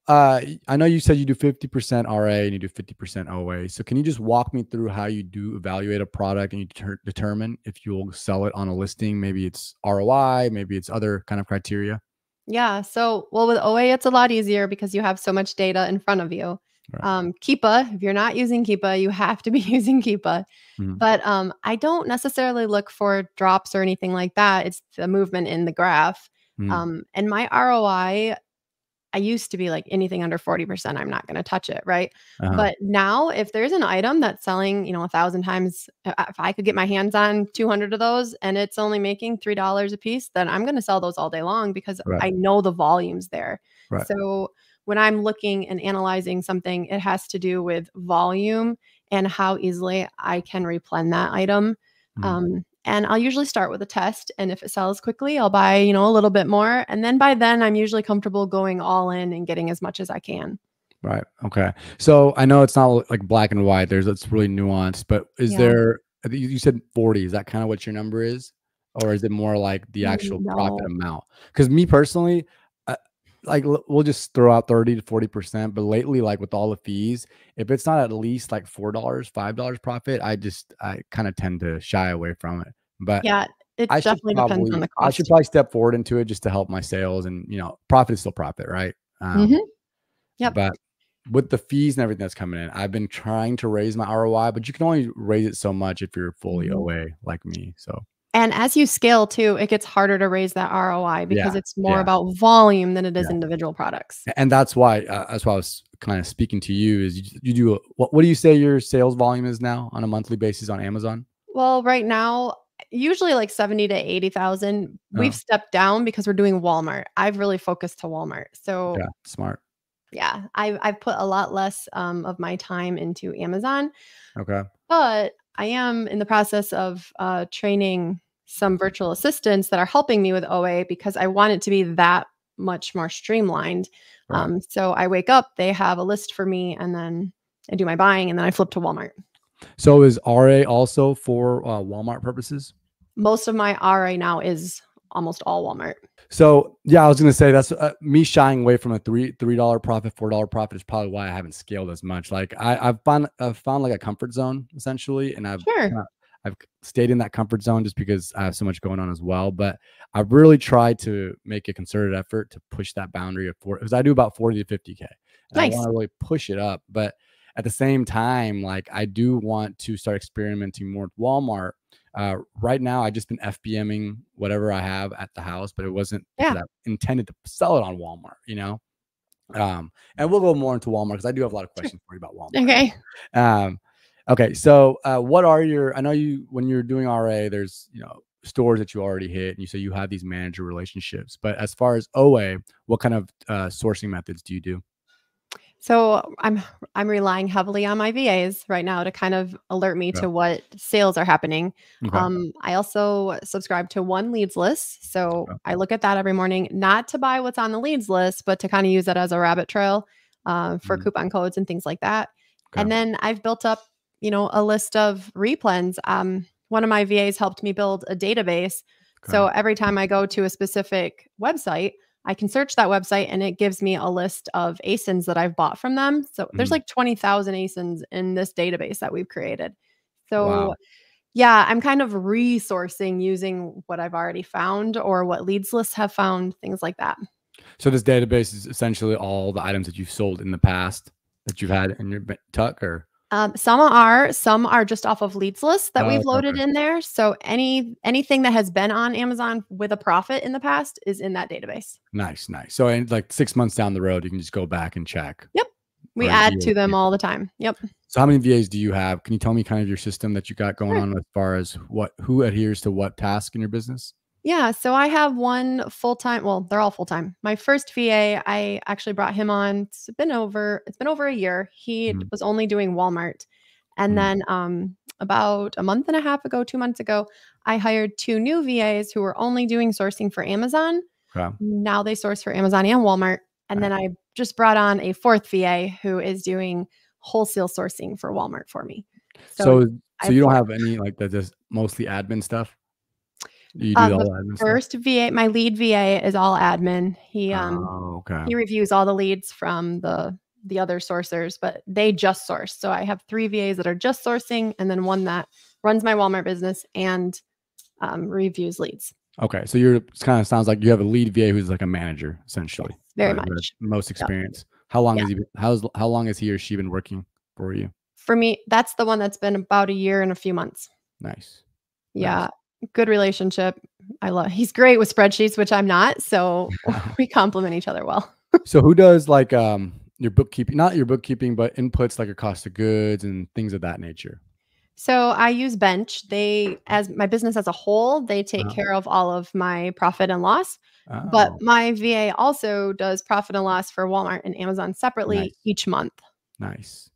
I know you said you do 50% RA and you do 50% OA. So can you just walk me through how you do evaluate a product and you determine if you'll sell it on a listing? Maybe it's ROI, maybe it's other kind of criteria. Yeah. So, well, with OA, it's a lot easier because you have so much data in front of you. Right. Keepa, if you're not using Keepa, you have to be using Keepa. Mhm. But I don't necessarily look for drops or anything like that. It's the movement in the graph. Mhm. And my ROI, I used to be like anything under 40%, I'm not going to touch it. Right. Uh-huh. But now, if there's an item that's selling, 1,000 times, if I could get my hands on 200 of those and it's only making $3 a piece, then I'm going to sell those all day long because Right. I know the volume's there. Right. So when I'm looking and analyzing something, it has to do with volume and how easily I can replenish that item. Mhm. And I'll usually start with a test. And if it sells quickly, I'll buy, a little bit more. And then by then, I'm usually comfortable going all in and getting as much as I can. Right. Okay. So I know it's not like black and white. It's really nuanced, but is Yeah. there, I think you said 40. Is that kind of what your number is? Or is it more like the actual profit No. amount? Because me personally, we'll just throw out 30 to 40%. But lately, like with all the fees, if it's not at least like $4, $5 profit, I kind of tend to shy away from it. But Yeah, it definitely depends on the I should cost. probably step forward into it just to help my sales, and profit is still profit, right? Mhm. Yep. But with the fees and everything that's coming in, I've been trying to raise my ROI, but you can only raise it so much if you're fully Mhm. OA like me. So And as you scale too, it gets harder to raise that ROI because yeah, it's more yeah, about volume than it is yeah. individual products. And that's why I was kind of speaking to you is you do what do you say your sales volume is now on a monthly basis on Amazon? Well, right now, usually like 70 to 80,000. We've Oh, stepped down because we're doing Walmart. I've really focused to Walmart. So yeah, smart. yeah, I've put a lot less of my time into Amazon, Okay. but I am in the process of training some virtual assistants that are helping me with OA because I want it to be that much more streamlined. Right. So I wake up, they have a list for me, and then I do my buying, and then I flip to Walmart. So is RA also for Walmart purposes? Most of my RA now is almost all Walmart. So yeah, I was gonna say that's me shying away from a $3 profit, $4 profit is probably why I haven't scaled as much. Like I've found like a comfort zone essentially, and Sure. I've stayed in that comfort zone just because I have so much going on as well. But I've really tried to make a concerted effort to push that boundary of because I do about 40 to 50K, and I want Nice. to really push it up. But at the same time, like I do want to start experimenting more with Walmart. Right now, I just been FBMing whatever I have at the house, but it wasn't because Yeah. I intended to sell it on Walmart. And we'll go more into Walmart because I do have a lot of Sure. questions for you about Walmart. Okay. Um, okay, so what are your? I know you when you're doing RA, there's stores that you already hit, and you say you have these manager relationships. But as far as OA, what kind of sourcing methods do you do? So I'm relying heavily on my VAs right now to kind of alert me Yeah. to what sales are happening. Okay. I also subscribe to one leads list. So Okay. I look at that every morning, not to buy what's on the leads list, but to kind of use that as a rabbit trail for Mhm. coupon codes and things like that. Okay. And then I've built up, a list of replens. One of my VAs helped me build a database. Okay. So every time I go to a specific website, I can search that website and it gives me a list of ASINs that I've bought from them. So there's Mhm. like 20,000 ASINs in this database that we've created. So Wow. yeah, I'm kind of resourcing using what I've already found or what leads lists have found, things like that. So this database is essentially all the items that you've sold in the past that you've had in your tuck, or Some are just off of leads lists that oh, we've okay, loaded okay. in there. So anything that has been on Amazon with a profit in the past is in that database. Nice, nice. So in like 6 months down the road, you can just go back and check. Yep. We Or add you, to them yeah. all the time. Yep. So how many VAs do you have? Can you tell me kind of your system that you got going Sure. on as far as who adheres to what task in your business? Yeah, so I have one full-time, well, they're all full-time. My first VA, I actually brought him on. It's been over a year. He Mhm. was only doing Walmart. And Mhm. then about a month and a half ago, 2 months ago, I hired two new VAs who were only doing sourcing for Amazon. Okay. Now they source for Amazon and Walmart. And then Nice. I just brought on a fourth VA who is doing wholesale sourcing for Walmart for me. So So I so have you don't four. have any like that just mostly admin stuff? You do all The that admin stuff? first VA, my lead VA is all admin. Oh, okay. He reviews all the leads from the other sourcers, but they just source. So I have 3 VAs that are just sourcing, and then one that runs my Walmart business and reviews leads. Okay, so you're it kinda sounds like you have a lead VA who's like a manager, Yes, essentially, very right? Who has much. most Yep. experience. How long Yeah. has how long has he or she been working for you? For me, that's the one that's been about a year and a few months. Nice. Nice. Yeah. Good relationship. He's great with spreadsheets, which I'm not. So we complement each other well. So who does like, your bookkeeping not your bookkeeping, but inputs like your cost of goods and things of that nature? So I use Bench. As my business as a whole, they take Uh-huh. care of all of my profit and loss. But Oh, my VA also does profit and loss for Walmart and Amazon separately nice. each month. Nice.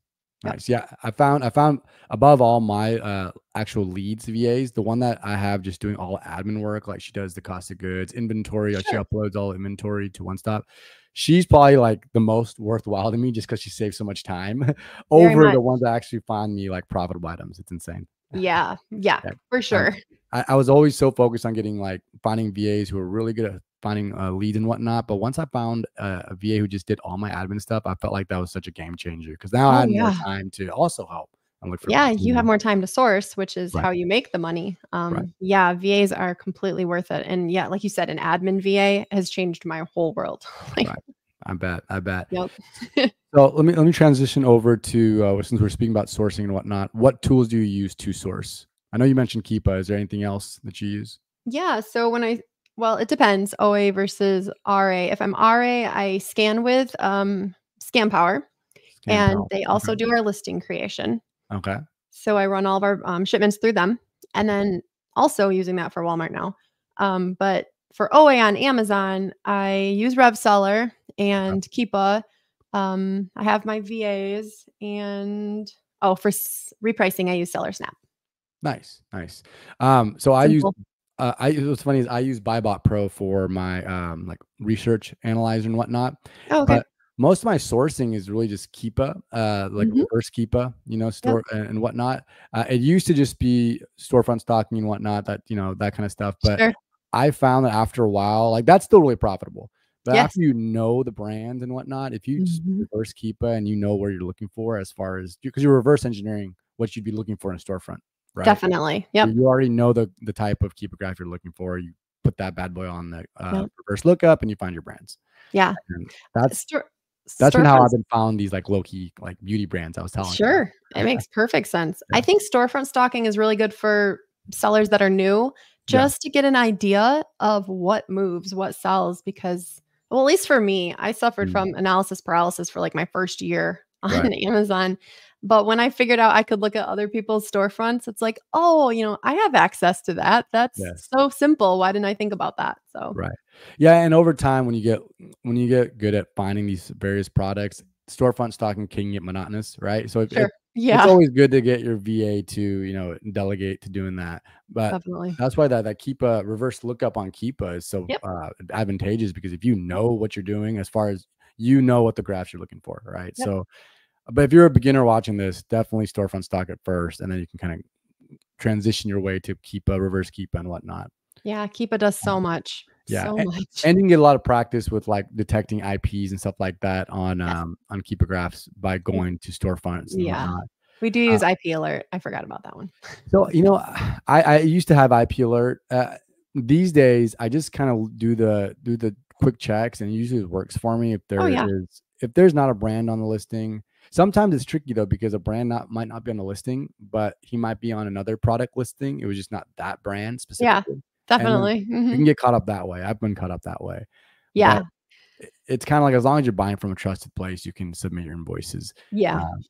Yep. Nice. Yeah, I found above all my, actual leads VAs, the one that I have just doing all admin work, like she does the cost of goods, inventory, like she Sure. uploads all inventory to One Stop. She's probably like the most worthwhile to me just because she saves so much time Very over much. the ones that actually find me like profitable items. It's insane. Yeah. Yeah. Yeah. For Um, sure. I was always so focused on getting like finding VAs who are really good at finding leads and whatnot. But once I found a VA who just did all my admin stuff, I felt like that was such a game changer because now I Oh, had more yeah. time to also help and look for Yeah, leads. you have more time to source, which is Right, how you make the money. right, Yeah, VAs are completely worth it. And yeah, like you said, an admin VA has changed my whole world. Like, right. I bet. I bet. yep. So let me transition over to since we're speaking about sourcing and whatnot. What tools do you use to source? I know you mentioned Keepa. Is there anything else that you use? Yeah, so well, it depends, OA versus RA. If I'm RA, I scan with Scan Power, Scan and Pal. they Okay. also do our listing creation. Okay. So I run all of our shipments through them, and then also using that for Walmart now. But for OA on Amazon, I use RevSeller Okay. and Keepa. I have my VAs, and for repricing, I use Seller Snap. Nice, nice. So I use Simple. what's funny is I use Buybot Pro for my like research analyzer and whatnot, Oh, okay. but most of my sourcing is really just Keepa, like Mhm. reverse Keepa, Yep. store and whatnot. It used to just be storefront stocking and whatnot, that that kind of stuff. But Sure. I found that after a while, like that's still really profitable. But Yes. after you know the brands and whatnot, if you just Mhm. reverse Keepa and you know where you're looking for as far as because you're reverse engineering what you'd be looking for in a storefront, right? Definitely. You Yep. you already know the type of keepograph you're looking for. You put that bad boy on the, Yep. reverse lookup and you find your brands. Yeah. And that's been how I've Storefronts. been found these, like, low key, like, beauty brands I was telling you about. Sure. It makes perfect sense. I Yeah. think storefront stalking is really good for sellers that are new, Yeah. just to get an idea of what moves, what sells, because, well, at least for me, I suffered Mm. from analysis paralysis for like my first year Right. on Amazon. But when I figured out I could look at other people's storefronts, it's like, oh, I have access to that. That's Yes. so simple. Why didn't I think about that? So, Right. Yeah, and over time, when you get good at finding these various products, storefront stocking can get monotonous, right? So sure. it's Yeah, always good to get your VA to, delegate to doing that. But definitely. that's why that Keepa reverse lookup on Keepa is so Yep. advantageous because if you Yep. know what you're doing as far as you know what the graphs you're looking for, right? Yep. So, but if you're a beginner watching this, definitely storefront stock it first, and then you can kind of transition your way to Keepa, reverse Keepa, and whatnot. Yeah. Keepa does so much. Yeah, So much. and you can get a lot of practice with, like, detecting IPs and stuff like that Yes. on keepagraphs by Yep. going to storefronts and Yeah. whatnot. We do Uh, use IP alert. I forgot about that one. so, I used to have IP alert. These days, I just kinda do the quick checks, and it usually works for me Oh, yeah. if there's not a brand on the listing. Sometimes it's tricky, though, because a brand might not be on the listing, but he might be on another product listing. It was just not that brand Yeah. specifically, and then Definitely. you Mhm. can get caught up that way. I've been caught up that way. But Yeah. it's kinda like as long as you're buying from a trusted place, you can submit your invoices. Yeah. Um,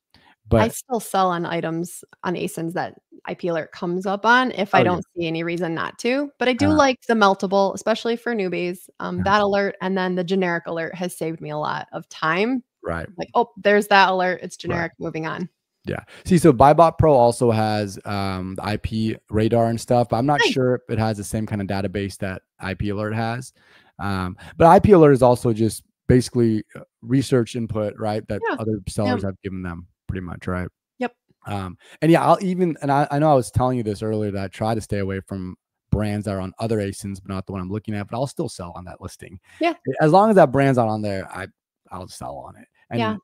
I but still sell on items on ASINs that IP alert comes up on if I oh, yeah. don't see any reason not to, but I do Uh, like the meltable, especially for newbies. yeah, That alert and then the generic alert has saved me a lot of time. right, Like, "Oh, there's that alert. It's right. generic. Moving on." Yeah. See, so Buybot Pro also has, the IP radar and stuff, but I'm not Nice. sure if it has the same kinda database that IP Alert has. But IP Alert is also just basically, research input, right, that Yeah. other Yep. sellers have given them pretty much, right? Yep. And yeah, I know I was telling you this earlier that I try to stay away from brands that are on other ASINs, but not the one I'm looking at, but I'll still sell on that listing. Yeah. As long as that brand's not on there, I'll sell on it. Yeah.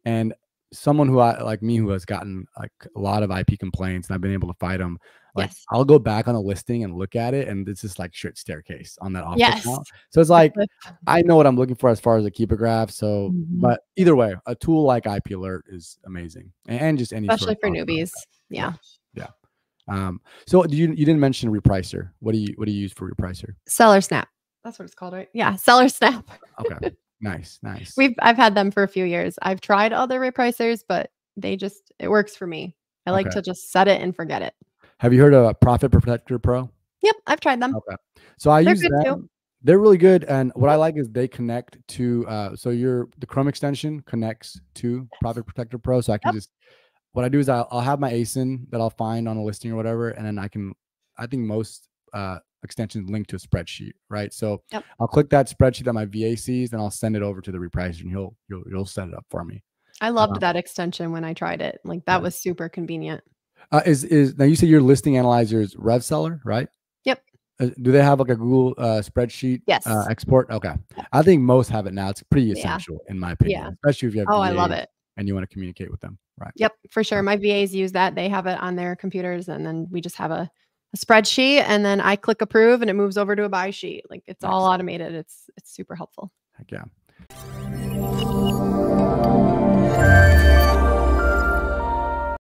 And someone who like me, who has gotten like a lot of IP complaints and I've been able to fight them, like Yes. I'll go back on a listing and look at it, and it's just like shit staircase on that offer Yes. account. So it's like, I know what I'm looking for as far as a keeper graph. So, but either way, a tool like IP Alert is amazing, and just any Especially sort for of newbies. Yeah. So you didn't mention Repricer. What do you use for Repricer? Seller Snap. That's what it's called, right? Yeah, Seller Snap. Okay. Nice. I've had them for a few years. I've tried other repricers, but it works for me. I like to just set it and forget it. Have you heard of Profit Protector Pro? Yep, I've tried them. Okay. So I use them. Too. They're really good. And what I like is they connect to, so the Chrome extension connects to Profit Protector Pro. So I can what I do is I'll have my ASIN that I'll find on a listing or whatever. And then I think most extensions link to a spreadsheet, right? So I'll click that spreadsheet that my VA sees, and I'll send it over to the repricer, and he'll set it up for me. I loved that extension when I tried it. Like that was super convenient. Now you say your listing analyzer is RevSeller, right? Yep. Do they have like a Google spreadsheet export? Okay. I think most have it now. It's pretty essential in my opinion, especially if you have VAs I love it. and you want to communicate with them, right? Yep, for sure. My VAs use that. They have it on their computers, and then we just have a spreadsheet, and then I click approve and it moves over to a buy sheet. Like it's all automated. It's super helpful. Heck yeah.